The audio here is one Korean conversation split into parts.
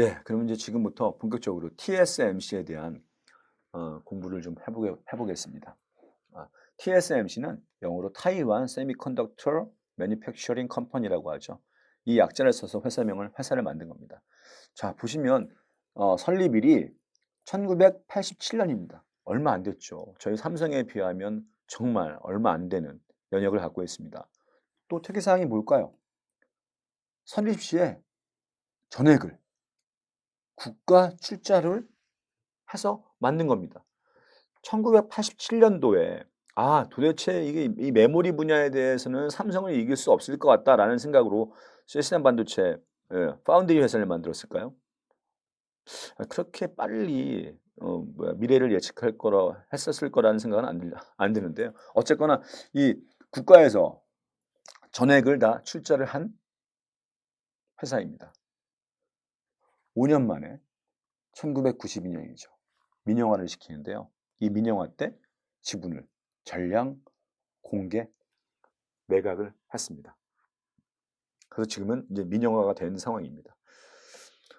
네, 그러면 이제 지금부터 본격적으로 TSMC에 대한 공부를 좀 해보겠습니다. TSMC는 영어로 타이완 세미컨덕터 매니팩처링 컴퍼니라고 하죠. 이 약자를 써서 회사를 만든 겁니다. 자, 보시면 설립일이 1987년입니다. 얼마 안 됐죠. 저희 삼성에 비하면 정말 얼마 안 되는 연역을 갖고 있습니다. 또 특이사항이 뭘까요? 설립 시에 전액을 국가 출자를 해서 만든 겁니다. 1987년도에 도대체 이게 이 메모리 분야에 대해서는 삼성을 이길 수 없을 것 같다라는 생각으로 시스템 반도체 파운드리 회사를 만들었을까요? 그렇게 빨리 미래를 예측할 거라 했었을 거라는 생각은 안 드는데요. 어쨌거나 이 국가에서 전액을 다 출자를 한 회사입니다. 5년 만에 1992년이죠. 민영화를 시키는데요. 이 민영화 때 지분을 전량 공개 매각을 했습니다. 그래서 지금은 이제 민영화가 된 상황입니다.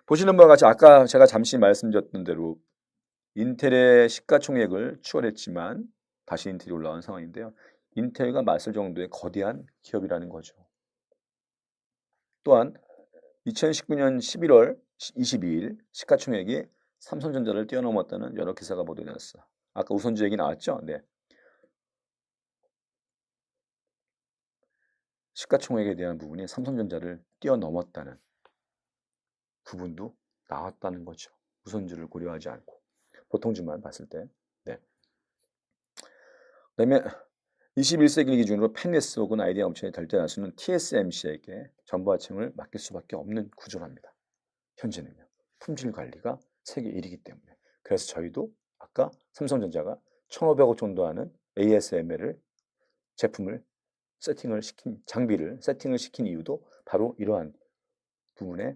보시는 바와 같이 아까 제가 잠시 말씀드렸던 대로 인텔의 시가총액을 추월했지만 다시 인텔이 올라온 상황인데요. 인텔과 맞설 정도의 거대한 기업이라는 거죠. 또한 2019년 11월 22일 시가총액이 삼성전자를 뛰어넘었다는 여러 기사가 보도되었어. 아까 우선주 얘기 나왔죠? 네. 시가총액에 대한 부분이 삼성전자를 뛰어넘었다는 부분도 나왔다는 거죠. 우선주를 고려하지 않고 보통주만 봤을 때. 네. 그다음에 21세기를 기준으로 펜리스 혹은 아이디어 업체의 델타나스는 TSMC에게 정보화층을 맡길 수밖에 없는 구조랍니다. 현재는요. 품질 관리가 세계 1위이기 때문에. 그래서 저희도 아까 삼성전자가 1,500억 정도 하는 ASML을 제품을 장비를 세팅을 시킨 이유도 바로 이러한 부분에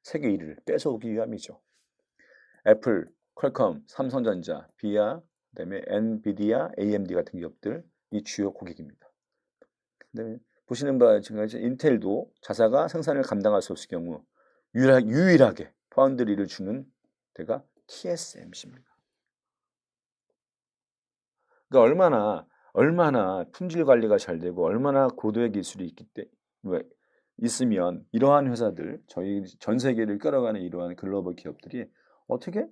세계 1위를 뺏어오기 위함이죠. 애플, 퀄컴, 삼성전자, 비아, 그다음에 엔비디아, AMD 같은 기업들 이 주요 고객입니다. 그다음에 보시는 바와 같이 인텔도 자사가 생산을 감당할 수 없을 경우 유일하게 파운드리를 주는 데가 TSMC입니다. 그러니까 얼마나 품질 관리가 잘 되고 얼마나 고도의 기술이 있으면 이러한 회사들, 저희 전 세계를 끌어가는 이러한 글로벌 기업들이 어떻게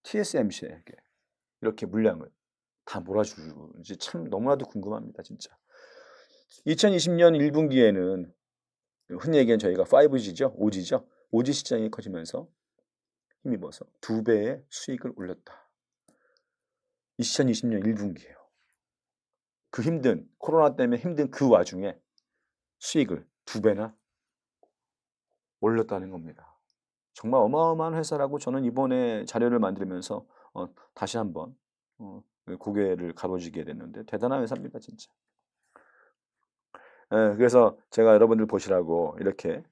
TSMC에게 이렇게 물량을 다 몰아주는지 참 너무나도 궁금합니다, 진짜. 2020년 1분기에는 흔히 얘기하는 저희가 5G죠, 5G죠. 5G 시장이 커지면서 힘입어서 2배의 수익을 올렸다. 2020년 1분기예요. 코로나 때문에 힘든 그 와중에 수익을 2배나 올렸다는 겁니다. 정말 어마어마한 회사라고 저는 이번에 자료를 만들면서 다시 한번 고개를 가로지게 됐는데 대단한 회사입니다, 진짜. 그래서 제가 여러분들 보시라고 이렇게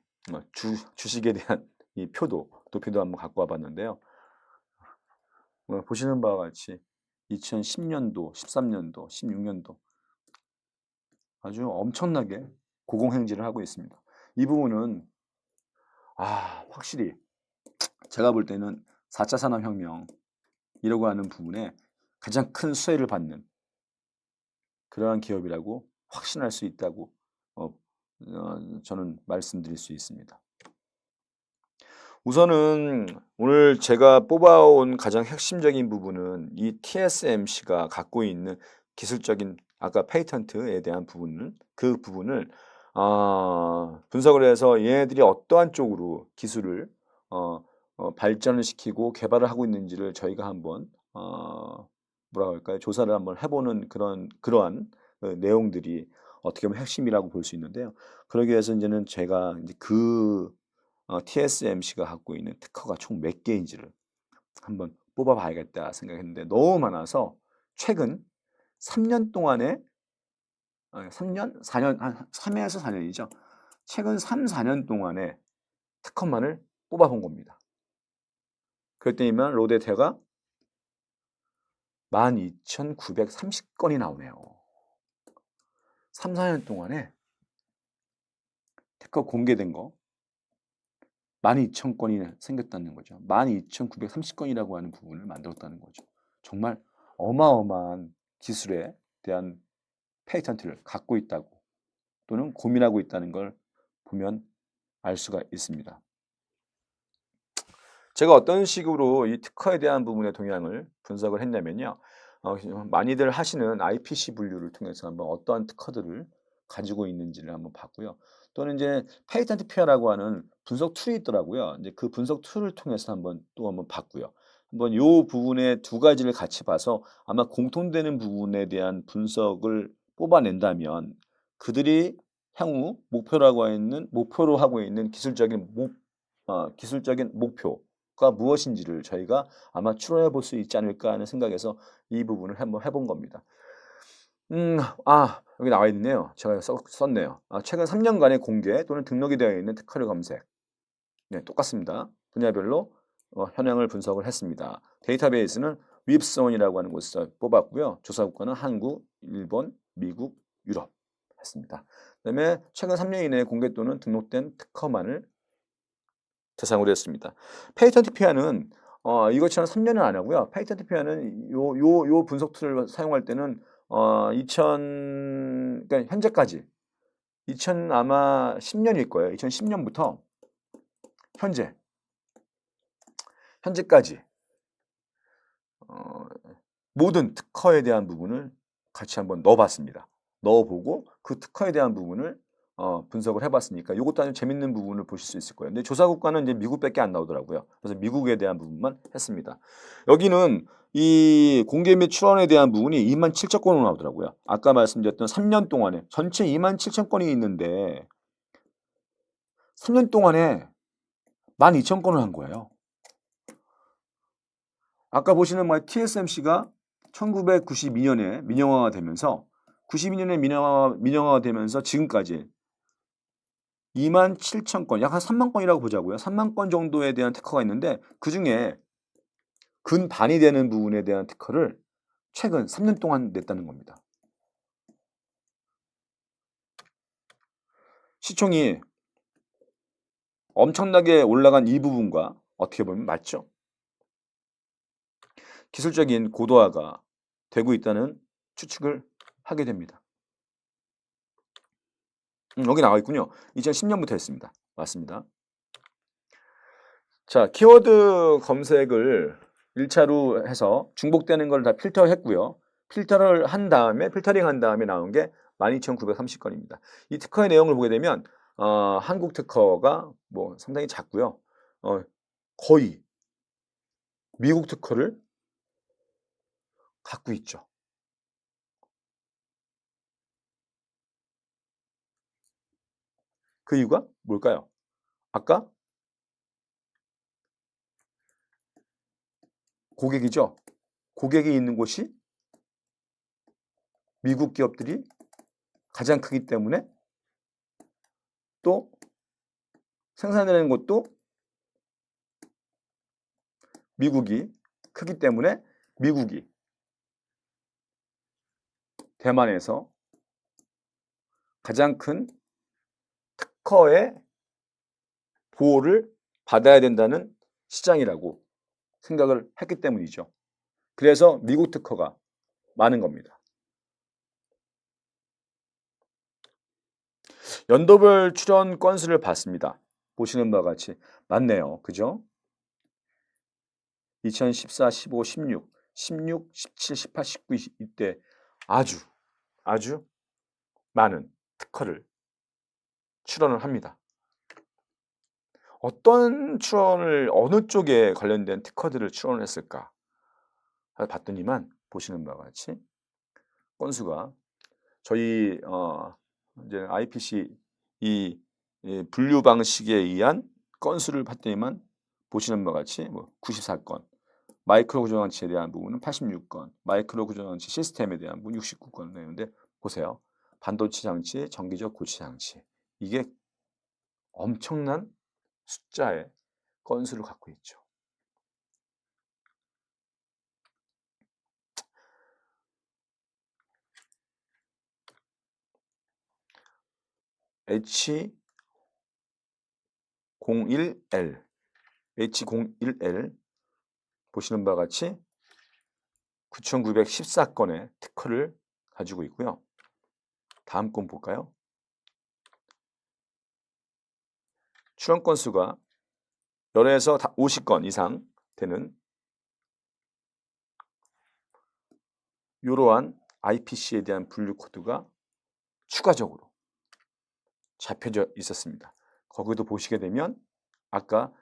주식에 대한 이 도표도 한번 갖고 와봤는데요. 보시는 바와 같이 2010년도, 13년도, 16년도 아주 엄청나게 고공행진을 하고 있습니다. 이 부분은 확실히 제가 볼 때는 4차 산업혁명이라고 하는 부분에 가장 큰 수혜를 받는 그러한 기업이라고 확신할 수 있다고 저는 말씀드릴 수 있습니다. 우선은 오늘 제가 뽑아온 가장 핵심적인 부분은 이 TSMC가 갖고 있는 기술적인 아까 페이턴트에 대한 그 부분을 분석을 해서 얘네들이 어떠한 쪽으로 기술을 발전을 시키고 개발을 하고 있는지를 저희가 한번 뭐라고 할까요? 조사를 한번 해보는 그러한 내용들이 어떻게 보면 핵심이라고 볼 수 있는데요. 그러기 위해서 이제는 제가 이제 TSMC가 갖고 있는 특허가 총 몇 개인지를 한번 뽑아봐야겠다 생각했는데 너무 많아서 최근 3년 동안에 3년, 4년, 한 3에서 4년이죠. 최근 3, 4년 동안에 특허만을 뽑아본 겁니다. 그랬더니만 로데테가 12,930건이 나오네요. 3, 4년 동안에 특허 공개된 거 12,000건이 생겼다는 거죠. 12,930건이라고 하는 부분을 만들었다는 거죠. 정말 어마어마한 기술에 대한 페이턴트를 갖고 있다고 또는 고민하고 있다는 걸 보면 알 수가 있습니다. 제가 어떤 식으로 이 특허에 대한 부분의 동향을 분석을 했냐면요. 많이들 하시는 IPC 분류를 통해서 한번 어떠한 특허들을 가지고 있는지를 한번 봤고요. 또는 이제 페이턴트 페어라고 하는 분석 툴이 있더라고요. 이제 그 분석 툴을 통해서 한번 봤고요. 한번 요 부분의 두 가지를 같이 봐서 아마 공통되는 부분에 대한 분석을 뽑아낸다면 그들이 향후 목표로 하고 있는 기술적인 목표가 무엇인지를 저희가 아마 추론해 볼 수 있지 않을까 하는 생각에서 이 부분을 한번 해본 겁니다. 여기 나와 있네요. 제가 썼네요. 최근 3년간의 공개 또는 등록이 되어 있는 특허를 검색. 네, 똑같습니다. 분야별로 현황을 분석을 했습니다. 데이터베이스는 윕스온이라고 하는 곳에서 뽑았고요. 조사 국가는 한국, 일본, 미국, 유럽 했습니다. 그다음에 최근 3년 이내에 공개 또는 등록된 특허만을 대상으로 했습니다. 페이턴트 피아는 이것처럼 3년은 안 하고요. 페이턴트 피아는 요 분석 툴을 사용할 때는 2000 그러니까 현재까지 2000 아마 10년일 거예요. 2010년부터 현재까지 어, 모든 특허에 대한 부분을 같이 한번 넣어봤습니다. 넣어보고 그 특허에 대한 부분을 분석을 해봤으니까 이것도 아주 재밌는 부분을 보실 수 있을 거예요. 근데 조사 국가는 이제 미국밖에 안 나오더라고요. 그래서 미국에 대한 부분만 했습니다. 여기는 이 공개 및 출원에 대한 부분이 27,000건으로 나오더라고요. 아까 말씀드렸던 3년 동안에 전체 27,000건이 있는데 3년 동안에 12,000건을 한 거예요. 아까 보시는 TSMC가 1992년에 민영화가 되면서 92년에 민영화가 되면서 지금까지 27,000건, 약 한 3만 건이라고 보자고요. 3만 건 정도에 대한 특허가 있는데 그중에 근 반이 되는 부분에 대한 특허를 최근 3년 동안 냈다는 겁니다. 시총이 엄청나게 올라간 이 부분과 어떻게 보면 맞죠? 기술적인 고도화가 되고 있다는 추측을 하게 됩니다. 여기 나와 있군요. 2010년부터 했습니다. 맞습니다. 자, 키워드 검색을 1차로 해서 중복되는 걸 다 필터했고요. 필터링 한 다음에 나온 게 12,930건입니다. 이 특허의 내용을 보게 되면 한국 특허가 뭐 상당히 작고요. 거의 미국 특허를 갖고 있죠. 그 이유가 뭘까요? 아까 고객이죠. 고객이 있는 곳이 미국 기업들이 가장 크기 때문에 또 생산되는 것도 미국이 크기 때문에 미국이 대만에서 가장 큰 특허의 보호를 받아야 된다는 시장이라고 생각을 했기 때문이죠. 그래서 미국 특허가 많은 겁니다. 연도별 출원 건수를 봤습니다. 보시는 바와 같이 많네요. 그죠? 2014, 15, 16, 16, 17, 18, 19, 20 이때 아주 많은 특허를 출원을 합니다. 어떤 출원을 어느 쪽에 관련된 특허들을 출원을 했을까 봤더니만 보시는 바와 같이 건수가 저희 이제 IPC 이 분류 방식에 의한 건수를 봤더니만 보시는 바와 같이 뭐 94건, 마이크로 구조장치에 대한 부분은 86건, 마이크로 구조장치 시스템에 대한 부분 69건 되는데 보세요. 반도체 장치, 전기적 고치 장치 이게 엄청난 숫자의 건수를 갖고 있죠. H01L, H01L 보시는 바와 같이 9,914건의 특허를 가지고 있고요. 다음 건 볼까요? 출원 건수가 열에서 50건 이상 되는 이러한 IPC에 대한 분류 코드가 추가적으로 잡혀져 있었습니다. 거기도 보시게 되면 아까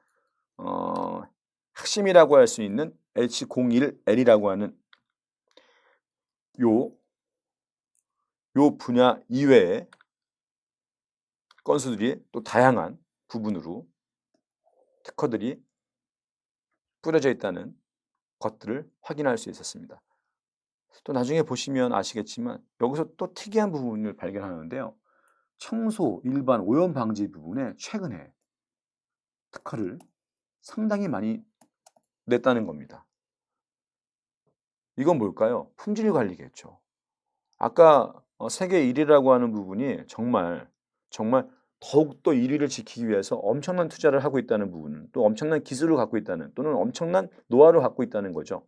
핵심이라고 할 수 있는 H01L이라고 하는 요 분야 이외의 건수들이 또 다양한 부분으로 특허들이 뿌려져 있다는 것들을 확인할 수 있었습니다. 또 나중에 보시면 아시겠지만 여기서 또 특이한 부분을 발견하는데요. 청소, 일반 오염 방지 부분에 최근에 특허를 상당히 많이 냈다는 겁니다. 이건 뭘까요? 품질 관리겠죠. 아까 세계 1위라고 하는 부분이 정말 더욱더 1위를 지키기 위해서 엄청난 투자를 하고 있다는 부분은 또 엄청난 기술을 갖고 있다는 또는 엄청난 노하우를 갖고 있다는 거죠.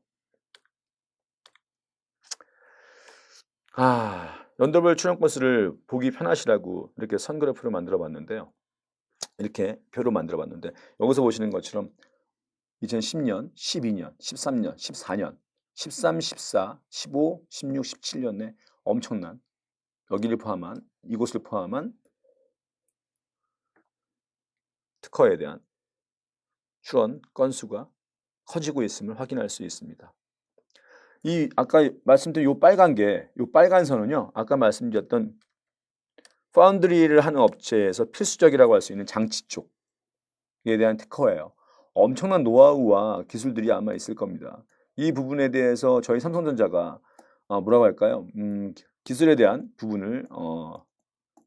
연도별 출원 건수를 보기 편하시라고 이렇게 선그래프를 만들어 봤는데요. 이렇게 표로 만들어 봤는데 여기서 보시는 것처럼 2010년, 12년, 13년, 14년, 13, 14, 15, 16, 17년에 엄청난 여기를 포함한 이곳을 포함한 특허에 대한 출원 건수가 커지고 있음을 확인할 수 있습니다. 이 아까 말씀드린 요 빨간 선은요. 아까 말씀드렸던 파운드리를 하는 업체에서 필수적이라고 할 수 있는 장치 쪽에 대한 특허예요. 엄청난 노하우와 기술들이 아마 있을 겁니다. 이 부분에 대해서 저희 삼성전자가 뭐라고 할까요? 기술에 대한 부분을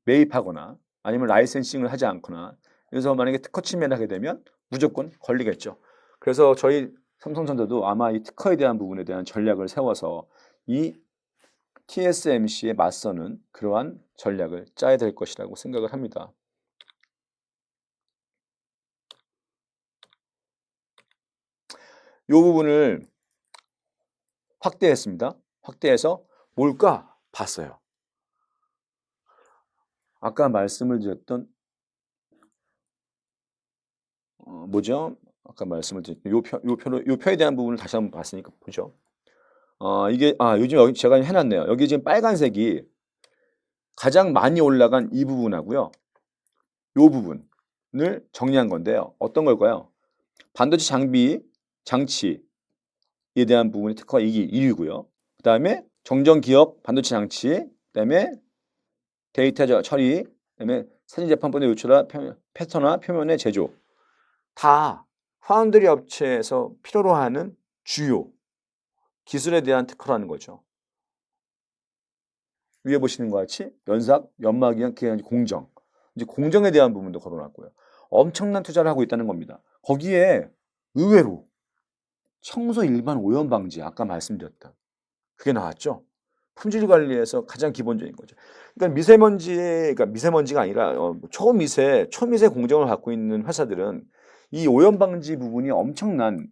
매입하거나 아니면 라이센싱을 하지 않거나 그래서 만약에 특허 침해를 하게 되면 무조건 걸리겠죠. 그래서 저희 삼성전자도 아마 이 특허에 대한 부분에 대한 전략을 세워서 이 TSMC에 맞서는 그러한 전략을 짜야 될 것이라고 생각을 합니다. 이 부분을 확대했습니다. 확대해서 뭘까 봤어요. 아까 말씀을 드렸던 뭐죠? 아까 말씀을 드렸던 요 표에 대한 부분을 다시 한번 봤으니까 보죠. 이게 요즘 여기 제가 해놨네요. 여기 지금 빨간색이 가장 많이 올라간 이 부분하고요. 요 부분을 정리한 건데요. 어떤 걸까요? 반도체 장치에 대한 부분의 특허가 이게 1위고요. 그 다음에 정전기업 반도체 장치, 그 다음에 데이터 처리, 그 다음에 사진 재판본의 요철화 패턴화 표면의 제조 다 파운드리 업체에서 필요로 하는 주요 기술에 대한 특허라는 거죠. 위에 보시는 것 같이 연삭, 연막이랑 공정, 이제 공정에 대한 부분도 걸어놨고요. 엄청난 투자를 하고 있다는 겁니다. 거기에 의외로 청소 일반 오염 방지 아까 말씀드렸던 그게 나왔죠. 품질 관리에서 가장 기본적인 거죠. 그러니까 미세먼지가 아니라 초미세 공정을 갖고 있는 회사들은 이 오염 방지 부분이 엄청난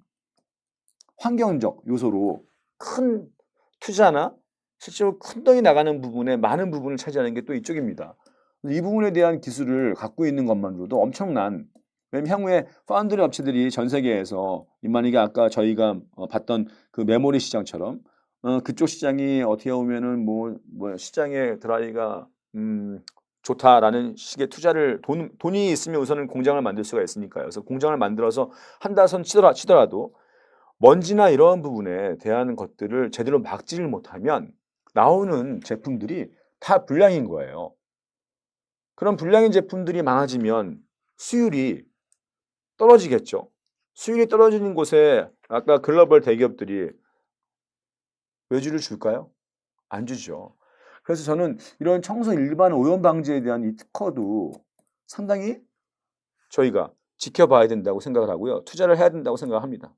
환경적 요소로 큰 투자나 실제로 큰 돈이 나가는 부분에 많은 부분을 차지하는 게 또 이쪽입니다. 이 부분에 대한 기술을 갖고 있는 것만으로도 엄청난 왜냐면 향후에 파운드리 업체들이 전 세계에서 만약에 아까 저희가 봤던 그 메모리 시장처럼 그쪽 시장이 어떻게 보면은 뭐 시장의 드라이가 좋다라는 식의 투자를 돈이 있으면 우선은 공장을 만들 수가 있으니까요. 그래서 공장을 만들어서 한다 손 치더라도 먼지나 이런 부분에 대한 것들을 제대로 막지를 못하면 나오는 제품들이 다 불량인 거예요. 그런 불량인 제품들이 많아지면 수율이 떨어지겠죠. 수율이 떨어지는 곳에 아까 글로벌 대기업들이 외주를 줄까요? 안 주죠. 그래서 저는 이런 청소 일반 오염 방지에 대한 이 특허도 상당히 저희가 지켜봐야 된다고 생각을 하고요. 투자를 해야 된다고 생각합니다.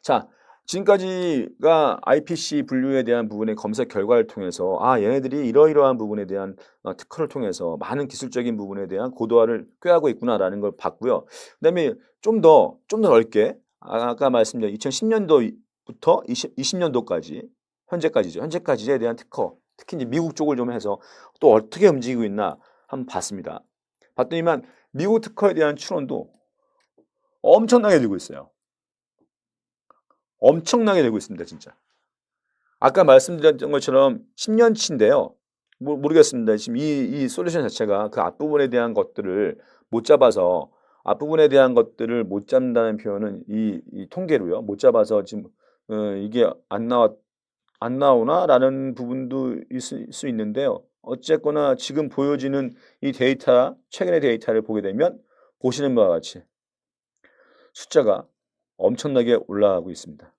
자, 지금까지가 IPC 분류에 대한 부분의 검색 결과를 통해서 얘네들이 이러이러한 부분에 대한 특허를 통해서 많은 기술적인 부분에 대한 고도화를 꾀하고 있구나라는 걸 봤고요. 그다음에 좀 더 넓게 아까 말씀드린 2010년도부터 20년도까지 현재까지죠. 현재까지에 대한 특허, 특히 이제 미국 쪽을 좀 해서 또 어떻게 움직이고 있나 한번 봤습니다. 봤더니만 미국 특허에 대한 추론도 엄청나게 늘고 있어요. 엄청나게 늘고 있습니다, 진짜. 아까 말씀드렸던 것처럼 10년치인데요. 모르겠습니다. 지금 이 솔루션 자체가 그 앞부분에 대한 것들을 못 잡아서 앞부분에 대한 것들을 못 잡는다는 표현은 이 통계로요. 못 잡아서 지금 이게 안 나오나라는 부분도 있을 수 있는데요. 어쨌거나 지금 보여지는 이 데이터, 최근의 데이터를 보게 되면 보시는 바와 같이 숫자가 엄청나게 올라가고 있습니다.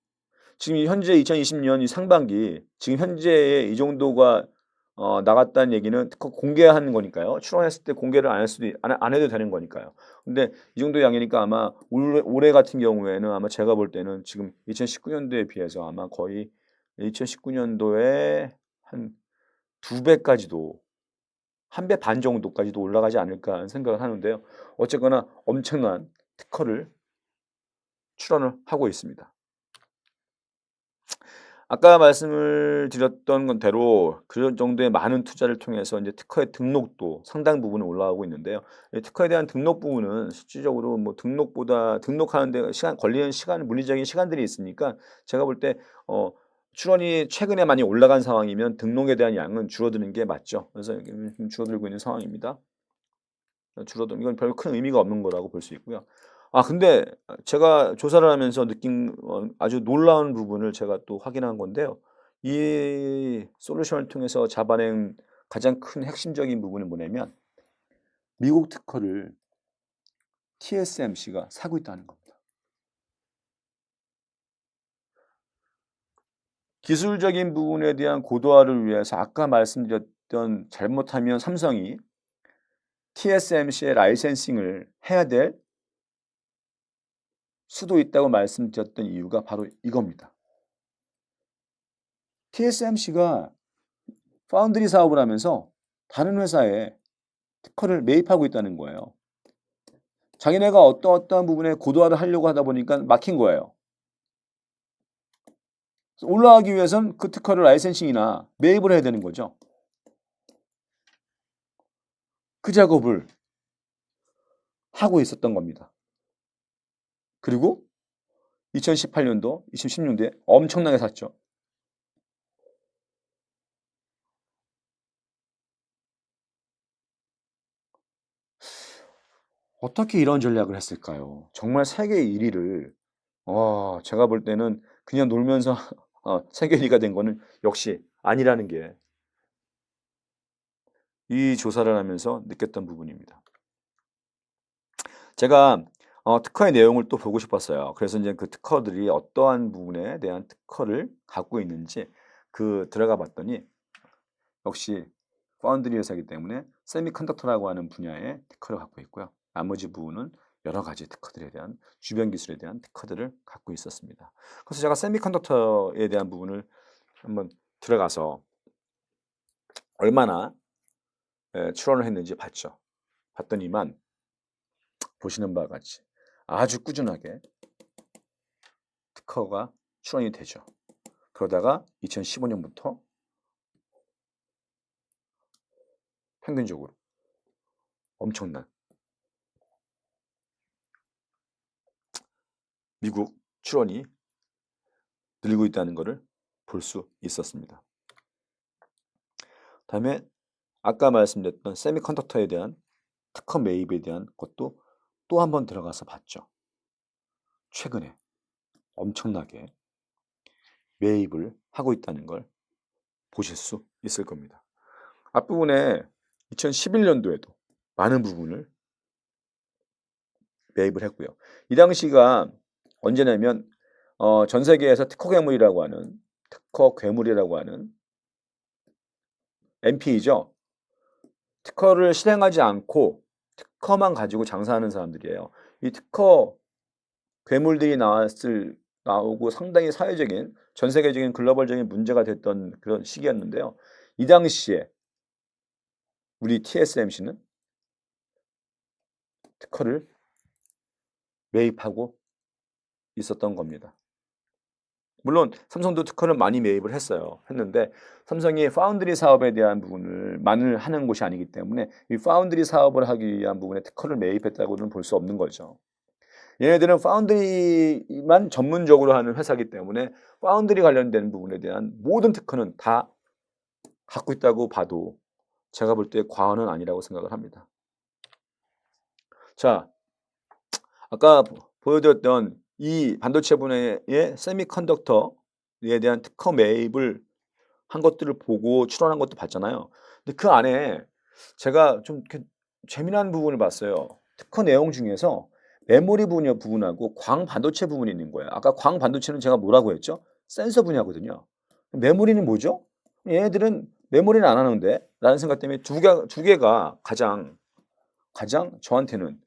지금 현재 2020년 이 상반기 지금 현재의 이 정도가 나갔다는 얘기는 특허 공개한 거니까요. 출원했을 때 공개를 안 해도 되는 거니까요. 근데 이 정도 양이니까 아마 올해 같은 경우에는 아마 제가 볼 때는 지금 2019년도에 비해서 아마 거의 2019년도에 한 2배까지도 1배 반 정도까지도 올라가지 않을까 하는 생각을 하는데요. 어쨌거나 엄청난 특허를 출원을 하고 있습니다. 아까 말씀을 드렸던 건대로 그런 정도의 많은 투자를 통해서 이제 특허의 등록도 상당 부분은 올라가고 있는데요. 이 특허에 대한 등록 부분은 실질적으로 뭐 등록하는 데 걸리는 물리적인 시간들이 있으니까 제가 볼 때 출원이 최근에 많이 올라간 상황이면 등록에 대한 양은 줄어드는 게 맞죠. 그래서 줄어들고 있는 상황입니다. 줄어든 이건 별로 큰 의미가 없는 거라고 볼 수 있고요. 근데 제가 조사를 하면서 느낀 아주 놀라운 부분을 제가 또 확인한 건데요. 이 솔루션을 통해서 잡아낸 가장 큰 핵심적인 부분은 뭐냐면 미국 특허를 TSMC가 사고 있다는 겁니다. 기술적인 부분에 대한 고도화를 위해서 아까 말씀드렸던 잘못하면 삼성이 TSMC의 라이센싱을 해야 될 수도 있다고 말씀드렸던 이유가 바로 이겁니다. TSMC가 파운드리 사업을 하면서 다른 회사에 특허를 매입하고 있다는 거예요. 자기네가 어떠한 부분에 고도화를 하려고 하다 보니까 막힌 거예요. 올라가기 위해선 그 특허를 라이센싱이나 매입을 해야 되는 거죠. 그 작업을 하고 있었던 겁니다. 그리고 2018년도, 2010년도에 엄청나게 샀죠. 어떻게 이런 전략을 했을까요? 정말 세계 1위를 제가 볼 때는 그냥 놀면서 세계 1위가 된 거는 역시 아니라는 게 이 조사를 하면서 느꼈던 부분입니다. 제가 특허의 내용을 또 보고 싶었어요. 그래서 이제 그 특허들이 어떠한 부분에 대한 특허를 갖고 있는지 들어가 봤더니 역시 파운드리 회사이기 때문에 세미컨덕터라고 하는 분야의 특허를 갖고 있고요. 나머지 부분은 여러 가지 특허들에 대한 주변 기술에 대한 특허들을 갖고 있었습니다. 그래서 제가 세미컨덕터에 대한 부분을 한번 들어가서 얼마나 출원을 했는지 봤죠. 봤더니만 보시는 바와 같이 아주 꾸준하게 특허가 출원이 되죠. 그러다가 2015년부터 평균적으로 엄청난 미국 출원이 늘고 있다는 것을 볼 수 있었습니다. 다음에 아까 말씀드렸던 세미컨덕터에 대한 특허 매입에 대한 것도 또 한 번 들어가서 봤죠. 최근에 엄청나게 매입을 하고 있다는 걸 보실 수 있을 겁니다. 앞부분에 2011년도에도 많은 부분을 매입을 했고요. 이 당시가 언제냐면 전 세계에서 특허 괴물이라고 하는 NPE죠. 특허를 실행하지 않고 특허만 가지고 장사하는 사람들이에요. 이 특허 괴물들이 나왔을 나오고 상당히 사회적인 전 세계적인 글로벌적인 문제가 됐던 그런 시기였는데요. 이 당시에 우리 TSMC는 특허를 매입하고 있었던 겁니다. 물론 삼성도 특허를 많이 매입을 했는데 삼성이 파운드리 사업에 대한 부분을 만을 하는 곳이 아니기 때문에 이 파운드리 사업을 하기 위한 부분에 특허를 매입했다고는 볼 수 없는 거죠. 얘네들은 파운드리만 전문적으로 하는 회사이기 때문에 파운드리 관련된 부분에 대한 모든 특허는 다 갖고 있다고 봐도 제가 볼 때 과언은 아니라고 생각을 합니다. 자, 아까 보여드렸던 이 반도체 분야의 세미컨덕터에 대한 특허 매입을 한 것들을 보고 추론한 것도 봤잖아요. 근데 그 안에 제가 좀 이렇게 재미난 부분을 봤어요. 특허 내용 중에서 메모리 분야 부분하고 광 반도체 부분이 있는 거예요. 아까 광 반도체는 제가 뭐라고 했죠? 센서 분야거든요. 메모리는 뭐죠? 얘네들은 메모리는 안 하는데 라는 생각 때문에 두 개가 가장 저한테는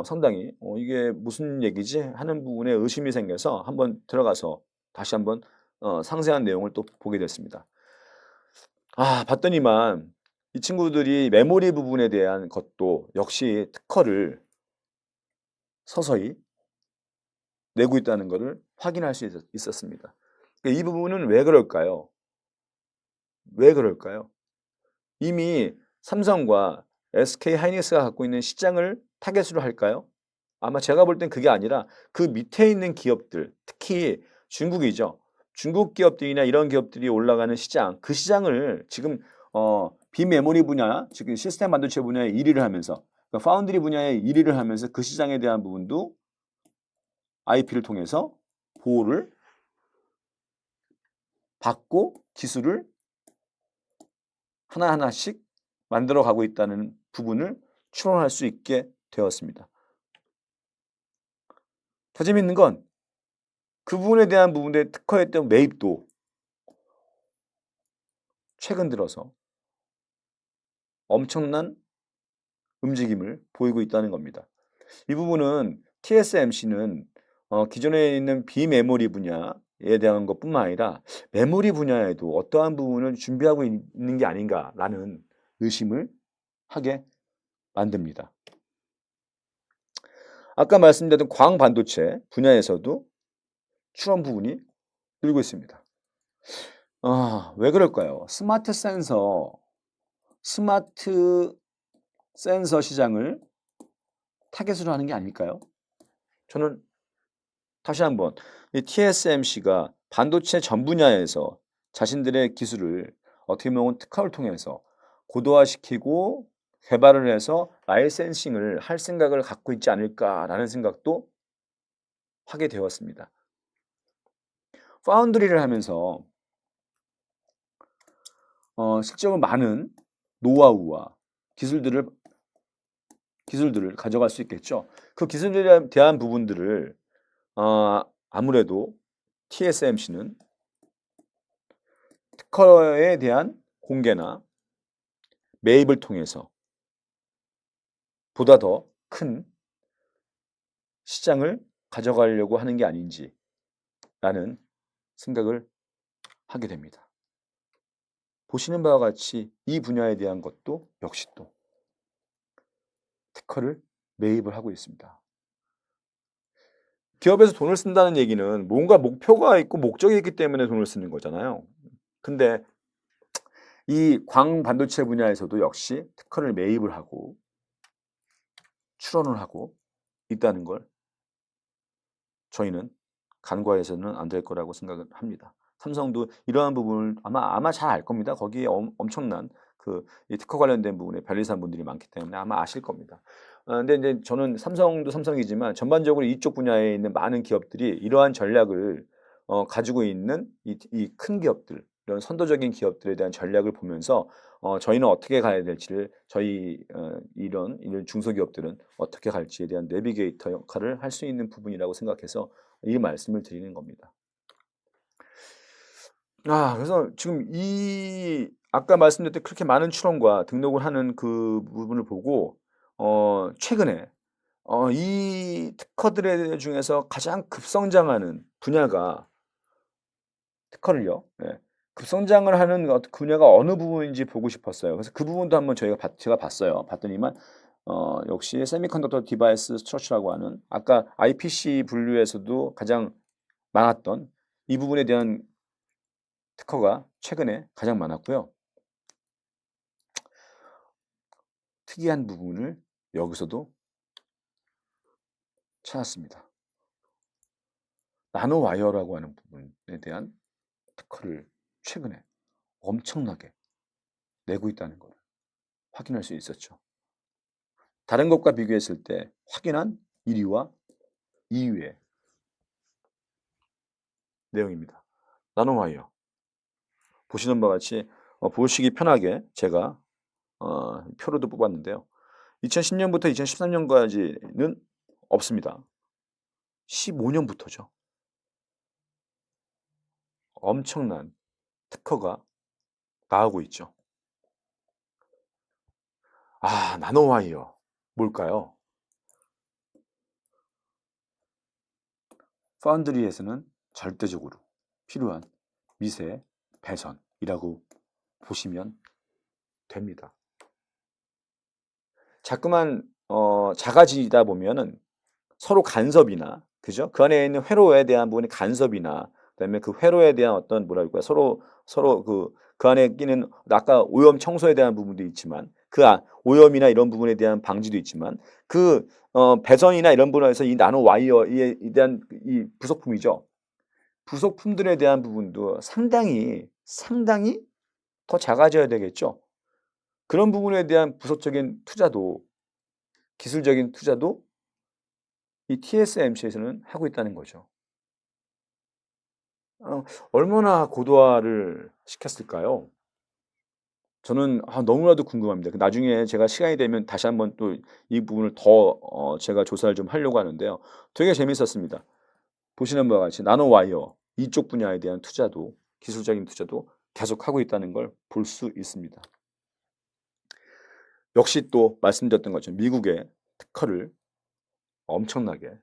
상당히 이게 무슨 얘기지 하는 부분에 의심이 생겨서 한번 들어가서 다시 한번 상세한 내용을 또 보게 됐습니다. 봤더니만 이 친구들이 메모리 부분에 대한 것도 역시 특허를 서서히 내고 있다는 것을 확인할 수 있었습니다. 이 부분은 왜 그럴까요? 왜 그럴까요? 이미 삼성과 SK 하이닉스가 갖고 있는 시장을 타겟으로 할까요? 아마 제가 볼 땐 그게 아니라 그 밑에 있는 기업들, 특히 중국이죠. 중국 기업들이나 이런 기업들이 올라가는 시장, 그 시장을 지금 비메모리 분야, 지금 시스템 반도체 분야에 1위를 하면서 그러니까 파운드리 분야에 1위를 하면서 그 시장에 대한 부분도 IP를 통해서 보호를 받고 기술을 하나하나씩 만들어 가고 있다는 부분을 추론할 수 있게 되었습니다. 더 재밌는 건 그 부분에 대한 부분에 특허했던 매입도 최근 들어서 엄청난 움직임을 보이고 있다는 겁니다. 이 부분은 TSMC는 기존에 있는 비메모리 분야에 대한 것뿐만 아니라 메모리 분야에도 어떠한 부분을 준비하고 있는 게 아닌가라는 의심을 하게 만듭니다. 아까 말씀드렸던 광 반도체 분야에서도 추론 부분이 늘고 있습니다. 왜 그럴까요? 스마트 센서 시장을 타겟으로 하는 게 아닐까요? 저는 다시 한번 이 TSMC가 반도체 전 분야에서 자신들의 기술을 어떻게 보면 특허를 통해서 고도화시키고 개발을 해서 라이센싱을 할 생각을 갖고 있지 않을까라는 생각도 하게 되었습니다. 파운드리를 하면서 실제로 많은 노하우와 기술들을 가져갈 수 있겠죠. 그 기술들에 대한 부분들을 아무래도 TSMC는 특허에 대한 공개나 매입을 통해서 보다 더 큰 시장을 가져가려고 하는 게 아닌지라는 생각을 하게 됩니다. 보시는 바와 같이 이 분야에 대한 것도 역시 또 특허를 매입을 하고 있습니다. 기업에서 돈을 쓴다는 얘기는 뭔가 목표가 있고 목적이 있기 때문에 돈을 쓰는 거잖아요. 근데 이 광 반도체 분야에서도 역시 특허를 매입을 하고 출원을 하고 있다는 걸 저희는 간과해서는 안 될 거라고 생각을 합니다. 삼성도 이러한 부분을 아마 잘 알 겁니다. 거기에 엄청난 이 특허 관련된 부분에 변리사한 분들이 많기 때문에 아마 아실 겁니다. 근데 이제 저는 삼성도 삼성이지만 전반적으로 이쪽 분야에 있는 많은 기업들이 이러한 전략을 가지고 있는 이 큰 기업들, 이런 선도적인 기업들에 대한 전략을 보면서 저희는 어떻게 가야 될지를 이런 중소기업들은 어떻게 갈지에 대한 내비게이터 역할을 할 수 있는 부분이라고 생각해서 이 말씀을 드리는 겁니다. 그래서 지금 아까 말씀드렸던 그렇게 많은 추론과 등록을 하는 그 부분을 보고 최근에 이 특허들 중에서 가장 급성장하는 분야가 특허를요. 예. 급성장을 하는 분야가 어느 부분인지 보고 싶었어요. 그래서 그 부분도 한번 제가 봤어요. 봤더니만 역시 세미컨덕터 디바이스 스트럭처라고 하는 아까 IPC 분류에서도 가장 많았던 이 부분에 대한 특허가 최근에 가장 많았고요. 특이한 부분을 여기서도 찾았습니다. 나노와이어라고 하는 부분에 대한 특허를 최근에 엄청나게 내고 있다는 걸 확인할 수 있었죠. 다른 것과 비교했을 때 확인한 1위와 2위의 내용입니다. 나노와이어 보시는 바와 같이 보시기 편하게 제가 표로도 뽑았는데요. 2010년부터 2013년까지는 없습니다. 15년부터죠. 엄청난 특허가 나오고 있죠. 나노와이어 뭘까요? 파운드리에서는 절대적으로 필요한 미세 배선이라고 보시면 됩니다. 자꾸만 작아지다 보면은 서로 간섭이나 그죠? 그 안에 있는 회로에 대한 부분이 간섭이나 그다음에 그 회로에 대한 어떤 뭐랄까요? 서로 그 안에 끼는 아까 오염 청소에 대한 부분도 있지만 오염이나 이런 부분에 대한 방지도 있지만 배선이나 이런 부분에서 이 나노 와이어에 대한 이 부속품이죠. 부속품들에 대한 부분도 상당히 더 작아져야 되겠죠. 그런 부분에 대한 부속적인 투자도 기술적인 투자도 이 TSMC에서는 하고 있다는 거죠. 얼마나 고도화를 시켰을까요? 저는 너무나도 궁금합니다. 나중에 제가 시간이 되면 다시 한번 또 이 부분을 더 제가 조사를 좀 하려고 하는데요. 되게 재밌었습니다. 보시는 바와 같이 나노와이어 이쪽 분야에 대한 투자도 기술적인 투자도 계속하고 있다는 걸 볼 수 있습니다. 역시 또 말씀드렸던 것처럼 미국의 특허를 엄청나게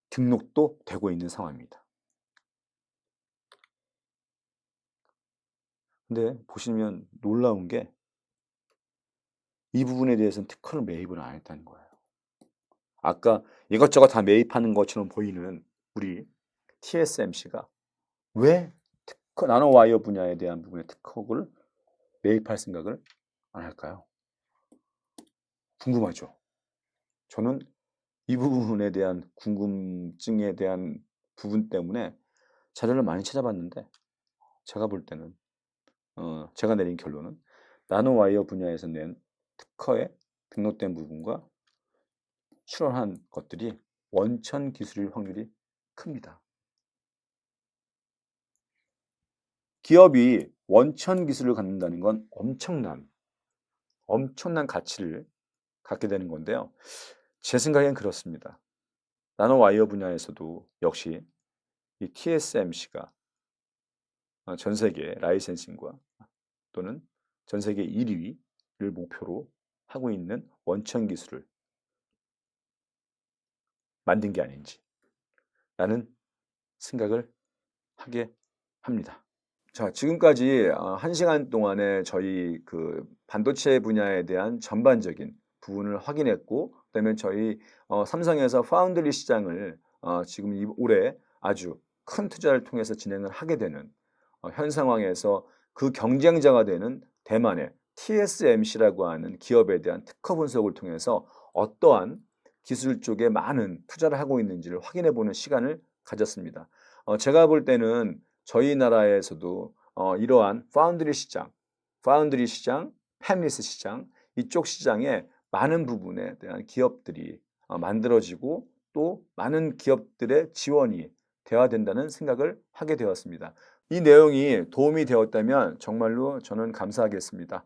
등록도 되고 있는 상황입니다. 근데 보시면 놀라운 게 이 부분에 대해서는 특허를 매입을 안 했다는 거예요. 아까 이것저것 다 매입하는 것처럼 보이는 우리 TSMC가 왜 나노와이어 분야에 대한 부분의 특허를 매입할 생각을 안 할까요? 궁금하죠. 저는 이 부분에 대한 궁금증에 대한 부분 때문에 자료를 많이 찾아봤는데 제가 볼 때는 제가 내린 결론은 나노와이어 분야에서 낸 특허에 등록된 부분과 출원한 것들이 원천 기술일 확률이 큽니다. 기업이 원천 기술을 갖는다는 건 엄청난 가치를 갖게 되는 건데요. 제 생각엔 그렇습니다. 나노와이어 분야에서도 역시 이 TSMC가 전 세계 라이센싱과 또는 전 세계 1위를 목표로 하고 있는 원천 기술을 만든 게 아닌지 라는 생각을 하게 합니다. 자, 지금까지 1시간 동안에 저희 그 반도체 분야에 대한 전반적인 부분을 확인했고, 그다음에 저희 삼성에서 파운드리 시장을 지금 올해 아주 큰 투자를 통해서 진행을 하게 되는 현 상황에서 그 경쟁자가 되는 대만의 TSMC라고 하는 기업에 대한 특허 분석을 통해서 어떠한 기술 쪽에 많은 투자를 하고 있는지를 확인해 보는 시간을 가졌습니다. 제가 볼 때는 저희 나라에서도 이러한 파운드리 시장, 팹리스 시장 이쪽 시장에 많은 부분에 대한 기업들이 만들어지고 또 많은 기업들의 지원이 되어야 된다는 생각을 하게 되었습니다. 이 내용이 도움이 되었다면 정말로 저는 감사하겠습니다.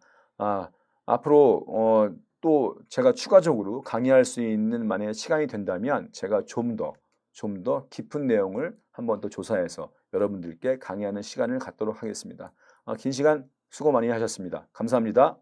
앞으로 또 제가 추가적으로 강의할 수 있는 만약에 시간이 된다면 제가 좀 더 깊은 내용을 한번 더 조사해서 여러분들께 강의하는 시간을 갖도록 하겠습니다. 긴 시간 수고 많이 하셨습니다. 감사합니다.